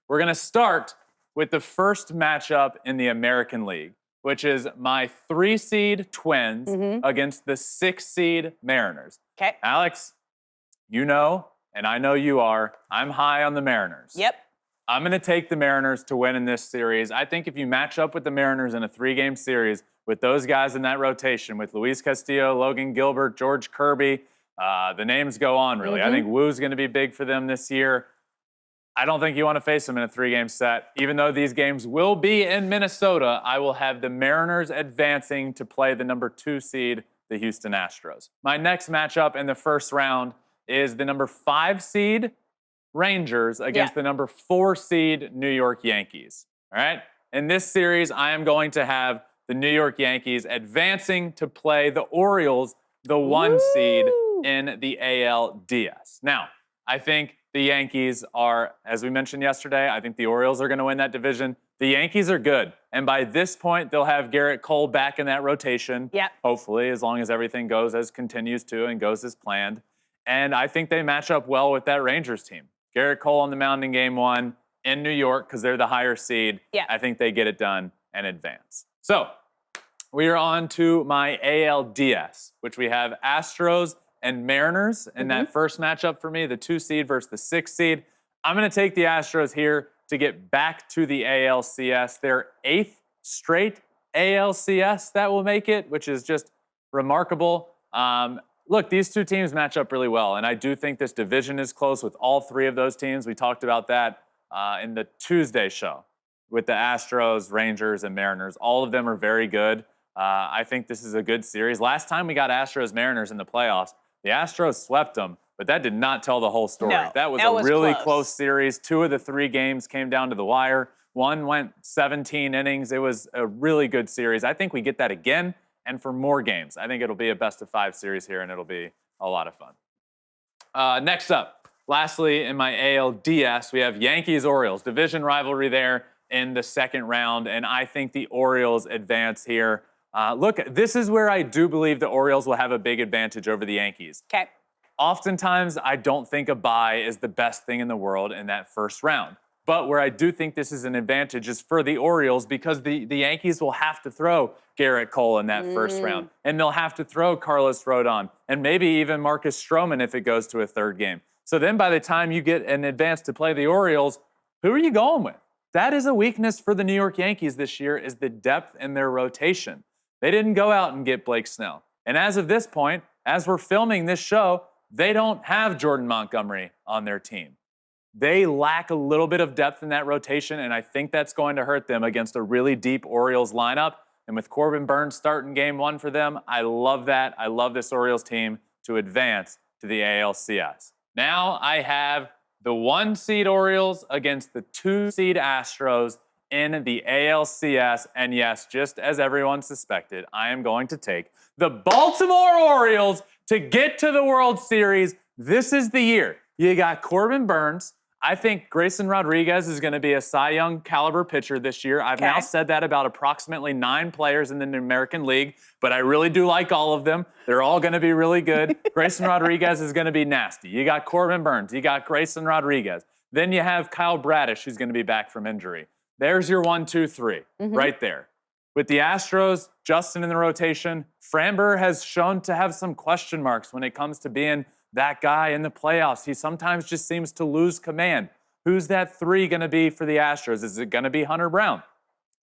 We're going to start with the first matchup in the American League, which is my 3-seed Twins against the 6-seed Mariners. Okay. Alex, you know, and I know you are, I'm high on the Mariners. Yep. I'm going to take the Mariners to win in this series. I think if you match up with the Mariners in a 3-game series with those guys in that rotation, with Luis Castillo, Logan Gilbert, George Kirby, the names go on, really. I think Woo's going to be big for them this year. I don't think you want to face them in a 3-game set. Even though these games will be in Minnesota, I will have the Mariners advancing to play the number 2 seed, the Houston Astros. My next matchup in the first round is the number 5 seed, Rangers, against the number 4 seed, New York Yankees. All right? In this series, I am going to have the New York Yankees advancing to play the Orioles, the 1 seed in the ALDS. Now, I think the Yankees are, as we mentioned yesterday, I think the Orioles are going to win that division. The Yankees are good. And by this point, they'll have Garrett Cole back in that rotation. Yep. Hopefully, as long as everything goes as continues to and goes as planned. And I think they match up well with that Rangers team. Garrett Cole on the mound in Game 1 in New York because they're the higher seed. Yeah. I think they get it done and advance. So we are on to my ALDS, which we have Astros and Mariners in that first matchup for me, the 2 seed versus the 6 seed. I'm going to take the Astros here to get back to the ALCS. Their 8th straight ALCS that will make it, which is just remarkable. Look, these two teams match up really well, and I do think this division is close with all 3 of those teams. We talked about that in the Tuesday show with the Astros, Rangers, and Mariners. All of them are very good. I think this is a good series. Last time we got Astros-Mariners in the playoffs, the Astros swept them, but that did not tell the whole story. No, that was a really close series. 2 of the 3 games came down to the wire. 1 went 17 innings. It was a really good series. I think we get that again and for more games. I think it'll be a best-of-5 series here, and it'll be a lot of fun. Next up, lastly, in my ALDS, we have Yankees-Orioles. Division rivalry there in the second round, and I think the Orioles advance here. Look, this is where I do believe the Orioles will have a big advantage over the Yankees. Okay. Oftentimes, I don't think a bye is the best thing in the world in that first round. But where I do think this is an advantage is for the Orioles because the Yankees will have to throw Garrett Cole in that first round. And they'll have to throw Carlos Rodon and maybe even Marcus Stroman if it goes to a 3rd game. So then by the time you get an advance to play the Orioles, who are you going with? That is a weakness for the New York Yankees this year is the depth in their rotation. They didn't go out and get Blake Snell. And as of this point, as we're filming this show, they don't have Jordan Montgomery on their team. They lack a little bit of depth in that rotation, and I think that's going to hurt them against a really deep Orioles lineup. And with Corbin Burns starting Game 1 for them, I love that. I love this Orioles team to advance to the ALCS. Now I have the 1 seed Orioles against the 2 seed Astros in the ALCS. And yes, just as everyone suspected, I am going to take the Baltimore Orioles to get to the World Series. This is the year. You got Corbin Burns. I think Grayson Rodriguez is going to be a Cy Young caliber pitcher this year. I've now said that about approximately 9 players in the American League, but I really do like all of them. They're all going to be really good. Grayson Rodriguez is going to be nasty. You got Corbin Burns. You got Grayson Rodriguez. Then you have Kyle Bradish, who's going to be back from injury. There's your 1, 2, 3 right there. With the Astros, Justin in the rotation, Framber has shown to have some question marks when it comes to being that guy in the playoffs. He sometimes just seems to lose command. Who's that 3 going to be for the Astros? Is it going to be Hunter Brown?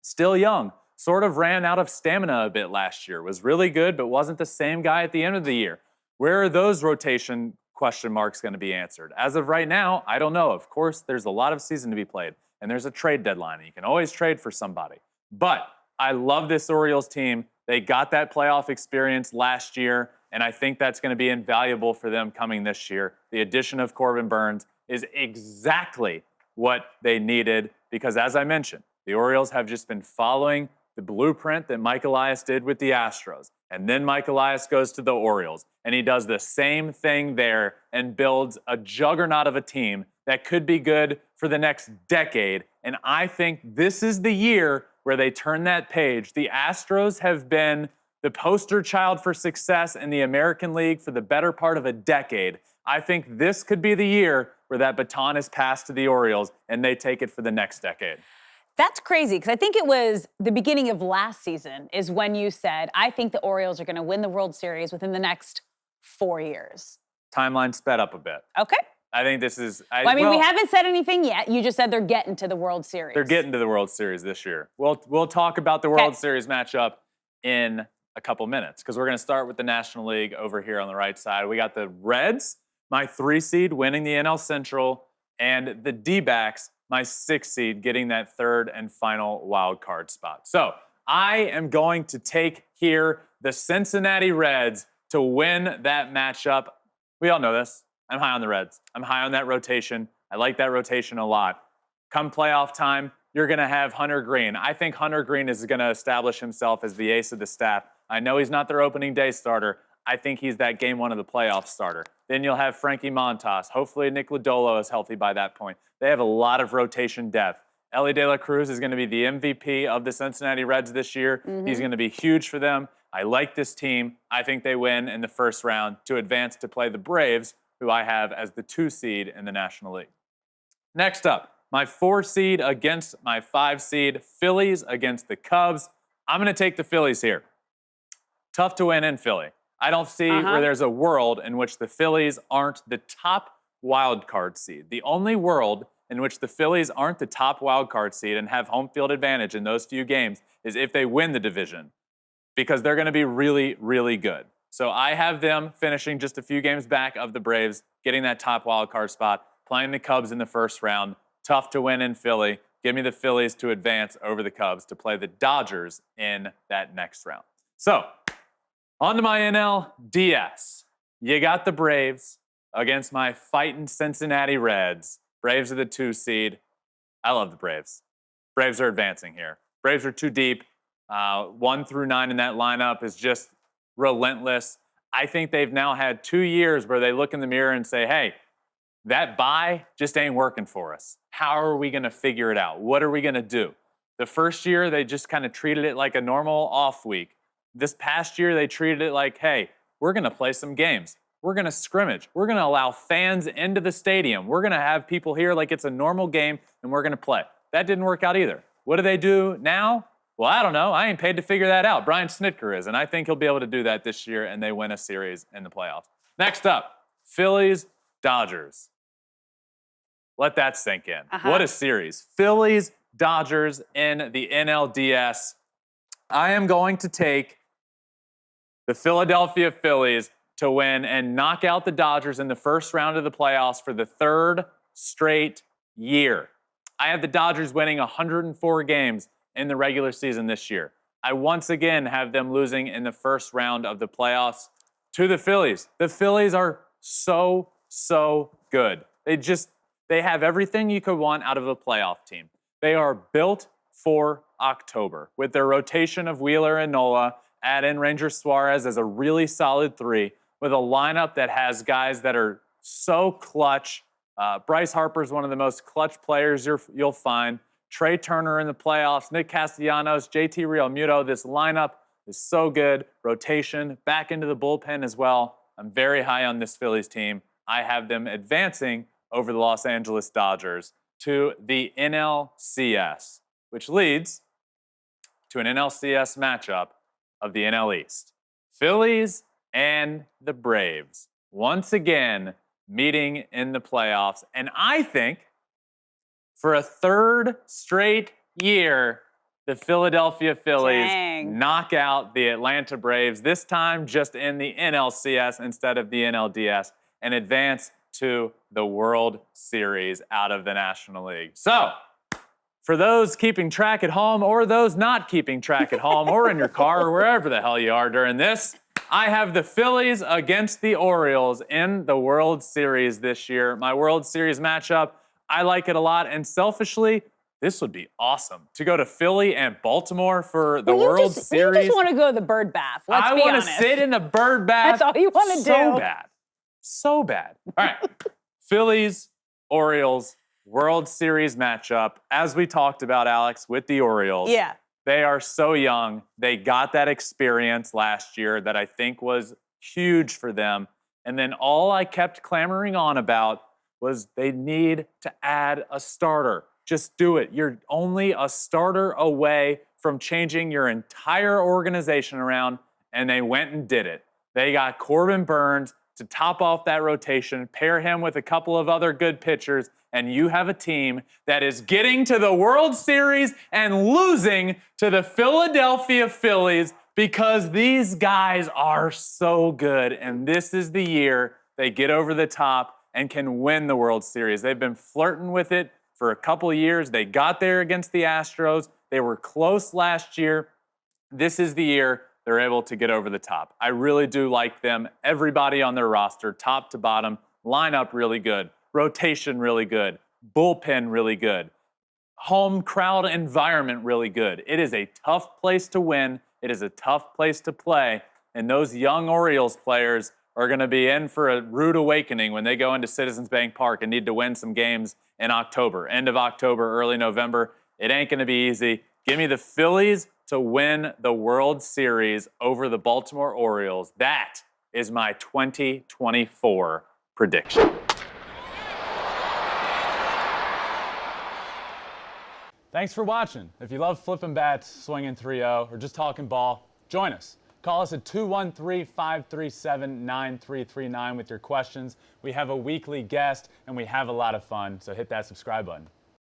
Still young. Sort of ran out of stamina a bit last year. Was really good, but wasn't the same guy at the end of the year. Where are those rotation question marks going to be answered? As of right now, I don't know. Of course, there's a lot of season to be played, and there's a trade deadline, and you can always trade for somebody. But I love this Orioles team. They got that playoff experience last year, and I think that's going to be invaluable for them coming this year. The addition of Corbin Burns is exactly what they needed because, as I mentioned, the Orioles have just been following the blueprint that Mike Elias did with the Astros. And then Mike Elias goes to the Orioles, and he does the same thing there and builds a juggernaut of a team that could be good for the next decade. And I think this is the year where they turn that page. The Astros have been the poster child for success in the American League for the better part of a decade. I think this could be the year where that baton is passed to the Orioles and they take it for the next decade. That's crazy, because I think it was the beginning of last season is when you said, I think the Orioles are going to win the World Series within the next 4 years. Timeline sped up a bit. Okay. I think this is... we haven't said anything yet. You just said they're getting to the World Series. They're getting to the World Series this year. We'll talk about the World Series matchup in a couple minutes, because we're going to start with the National League over here on the right side. We got the Reds, my 3 seed, winning the NL Central, and the D-backs, my 6 seed, getting that 3rd and final wild card spot. So I am going to take here the Cincinnati Reds to win that matchup. We all know this. I'm high on the Reds. I'm high on that rotation. I like that rotation a lot. Come playoff time, you're going to have Hunter Green. I think Hunter Green is going to establish himself as the ace of the staff. I know he's not their opening day starter. I think he's that game 1 of the playoff starter. Then you'll have Frankie Montas. Hopefully Nick Lodolo is healthy by that point. They have a lot of rotation depth. Ellie De La Cruz is going to be the MVP of the Cincinnati Reds this year. He's going to be huge for them. I like this team. I think they win in the first round to advance to play the Braves, who I have as the 2 seed in the National League. Next up, my 4 seed against my 5 seed, Phillies against the Cubs. I'm going to take the Phillies here. Tough to win in Philly. I don't see where there's a world in which the Phillies aren't the top wild card seed. The only world in which the Phillies aren't the top wild card seed and have home field advantage in those few games is if they win the division, because they're going to be really, really good. So I have them finishing just a few games back of the Braves, getting that top wild card spot, playing the Cubs in the first round. Tough to win in Philly. Give me the Phillies to advance over the Cubs to play the Dodgers in that next round. So, on to my NLDS. You got the Braves against my fighting Cincinnati Reds. Braves are the 2 seed. I love the Braves. Braves are advancing here. Braves are too deep. 1 through 9 in that lineup is just relentless. I think they've now had 2 years where they look in the mirror and say, hey, that bye just ain't working for us. How are we going to figure it out? What are we going to do? The first year, they just kind of treated it like a normal off week. This past year, they treated it like, hey, we're going to play some games. We're going to scrimmage. We're going to allow fans into the stadium. We're going to have people here like it's a normal game, and we're going to play. That didn't work out either. What do they do now? Well, I don't know. I ain't paid to figure that out. Brian Snitker is, and I think he'll be able to do that this year, and they win a series in the playoffs. Next up, Phillies, Dodgers. Let that sink in. What a series. Phillies, Dodgers in the NLDS. I am going to take the Philadelphia Phillies to win and knock out the Dodgers in the first round of the playoffs for the 3rd straight year. I have the Dodgers winning 104 games in the regular season this year. I once again have them losing in the first round of the playoffs to the Phillies. The Phillies are so, so good. They have everything you could want out of a playoff team. They are built for October with their rotation of Wheeler and Nola. Add in Ranger Suarez as a really solid 3 with a lineup that has guys that are so clutch. Bryce Harper is one of the most clutch players you'll find. Trey Turner in the playoffs, Nick Castellanos, JT Realmuto. This lineup is so good. Rotation, back into the bullpen as well. I'm very high on this Phillies team. I have them advancing over the Los Angeles Dodgers to the NLCS, which leads to an NLCS matchup of the NL East. Phillies and the Braves once again meeting in the playoffs. And I think for a 3rd straight year, the Philadelphia Phillies knock out the Atlanta Braves, this time just in the NLCS instead of the NLDS, and advance to the World Series out of the National League. So, for those keeping track at home or those not keeping track at home or in your car or wherever the hell you are during this, I have the Phillies against the Orioles in the World Series this year. My World Series matchup, I like it a lot. And selfishly, this would be awesome to go to Philly and Baltimore for the World Series. You just want to go to the bird bath. Let's be honest. I want to sit in the bird bath. That's all you want to do. So bad. So bad. All right. Phillies, Orioles, World Series matchup. As we talked about, Alex, with the Orioles. Yeah. They are so young. They got that experience last year that I think was huge for them. And then all I kept clamoring on about was they need to add a starter. Just do it. You're only a starter away from changing your entire organization around, and they went and did it. They got Corbin Burnes to top off that rotation, pair him with a couple of other good pitchers, and you have a team that is getting to the World Series and losing to the Philadelphia Phillies because these guys are so good, and this is the year they get over the top and can win the World Series. They've been flirting with it for a couple of years. They got there against the Astros. They were close last year. This is the year they're able to get over the top. I really do like them. Everybody on their roster, top to bottom, lineup really good, rotation really good, bullpen really good, home crowd environment really good. It is a tough place to win. It is a tough place to play. And those young Orioles players are going to be in for a rude awakening when they go into Citizens Bank Park and need to win some games in October, end of October, early November. It ain't going to be easy. Give me the Phillies to win the World Series over the Baltimore Orioles. That is my 2024 prediction. Thanks for watching. If you love flipping bats, swinging 3-0, or just talking ball, join us. Call us at 213-537-9339 with your questions. We have a weekly guest, and we have a lot of fun, so hit that subscribe button.